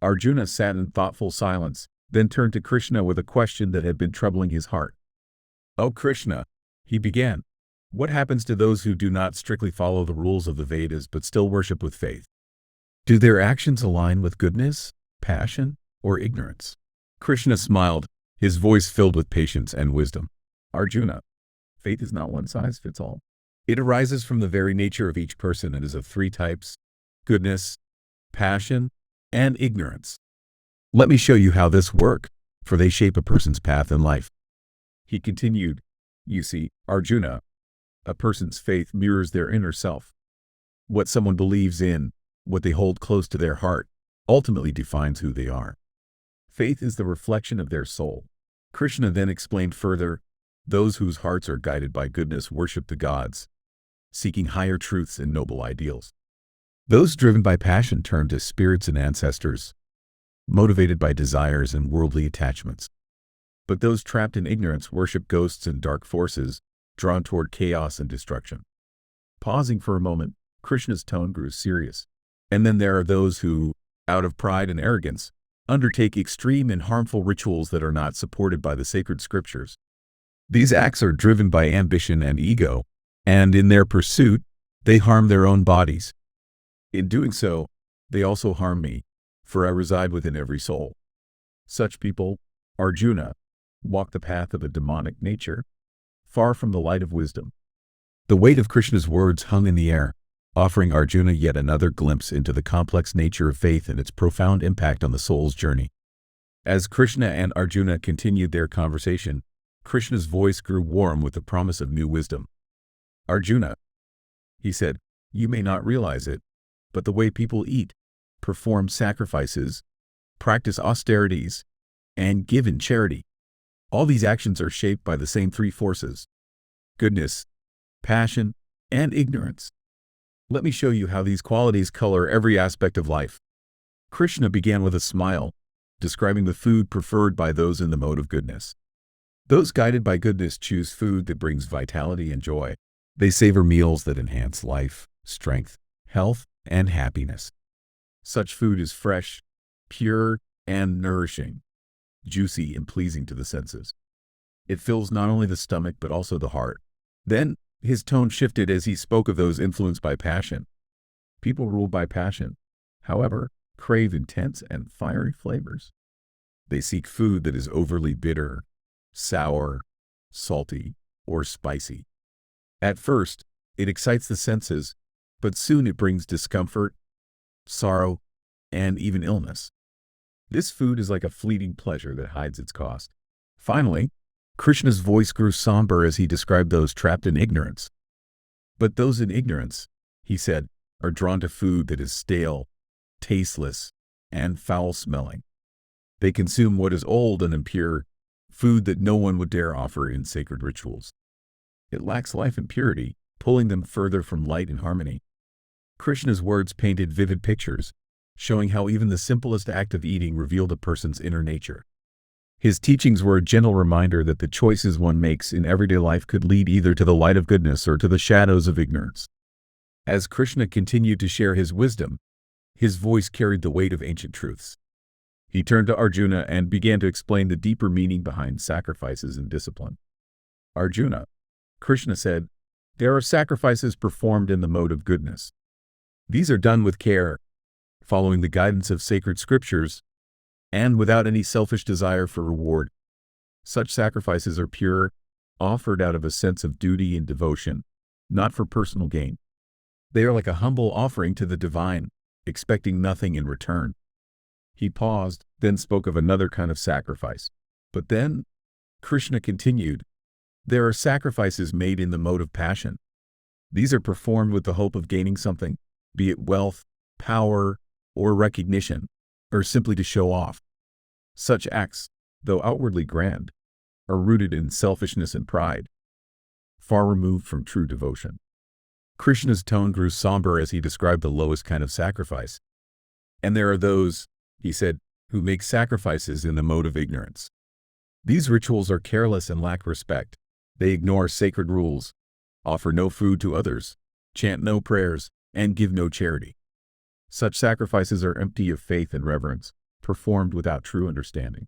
Arjuna sat in thoughtful silence, then turned to Krishna with a question that had been troubling his heart. "O Krishna," he began, "what happens to those who do not strictly follow the rules of the Vedas but still worship with faith? Do their actions align with goodness, passion, or ignorance?" Krishna smiled, his voice filled with patience and wisdom. "Arjuna, faith is not one size fits all. It arises from the very nature of each person and is of three types: goodness, passion, and ignorance. Let me show you how this works, for they shape a person's path in life." He continued, "You see, Arjuna, a person's faith mirrors their inner self. What someone believes in, what they hold close to their heart, ultimately defines who they are. Faith is the reflection of their soul." Krishna then explained further, "Those whose hearts are guided by goodness worship the gods, seeking higher truths and noble ideals. Those driven by passion turn to spirits and ancestors, motivated by desires and worldly attachments. But those trapped in ignorance worship ghosts and dark forces, drawn toward chaos and destruction." Pausing for a moment, Krishna's tone grew serious. "And then there are those who, out of pride and arrogance, undertake extreme and harmful rituals that are not supported by the sacred scriptures. These acts are driven by ambition and ego, and in their pursuit, they harm their own bodies. In doing so, they also harm me, for I reside within every soul. Such people, Arjuna, walk the path of a demonic nature, far from the light of wisdom." The weight of Krishna's words hung in the air, offering Arjuna yet another glimpse into the complex nature of faith and its profound impact on the soul's journey. As Krishna and Arjuna continued their conversation, Krishna's voice grew warm with the promise of new wisdom. "Arjuna," he said, "you may not realize it, but the way people eat, perform sacrifices, practice austerities, and give in charity, all these actions are shaped by the same three forces: goodness, passion, and ignorance. Let me show you how these qualities color every aspect of life." Krishna began with a smile, describing the food preferred by those in the mode of goodness. Those guided by goodness choose food that brings vitality and joy. They savor meals that enhance life, strength, health, and happiness. Such food is fresh, pure, and nourishing, juicy and pleasing to the senses. It fills not only the stomach but also the heart. Then, his tone shifted as he spoke of those influenced by passion. People ruled by passion, however, crave intense and fiery flavors. They seek food that is overly bitter, sour, salty, or spicy. At first, it excites the senses, but soon it brings discomfort, sorrow, and even illness. This food is like a fleeting pleasure that hides its cost. Finally, Krishna's voice grew somber as he described those trapped in ignorance. "But those in ignorance," he said, "are drawn to food that is stale, tasteless, and foul-smelling. They consume what is old and impure, food that no one would dare offer in sacred rituals. It lacks life and purity, pulling them further from light and harmony." Krishna's words painted vivid pictures, showing how even the simplest act of eating revealed a person's inner nature. His teachings were a gentle reminder that the choices one makes in everyday life could lead either to the light of goodness or to the shadows of ignorance. As Krishna continued to share his wisdom, his voice carried the weight of ancient truths. He turned to Arjuna and began to explain the deeper meaning behind sacrifices and discipline. "Arjuna," Krishna said, "there are sacrifices performed in the mode of goodness. These are done with care, following the guidance of sacred scriptures, and without any selfish desire for reward. Such sacrifices are pure, offered out of a sense of duty and devotion, not for personal gain. They are like a humble offering to the divine, expecting nothing in return." He paused, then spoke of another kind of sacrifice. "But then," Krishna continued, "there are sacrifices made in the mode of passion. These are performed with the hope of gaining something, be it wealth, power, or recognition, or simply to show off. Such acts, though outwardly grand, are rooted in selfishness and pride, far removed from true devotion." Krishna's tone grew somber as he described the lowest kind of sacrifice. "And there are those," he said, "who make sacrifices in the mode of ignorance. These rituals are careless and lack respect. They ignore sacred rules, offer no food to others, chant no prayers, and give no charity. Such sacrifices are empty of faith and reverence, performed without true understanding.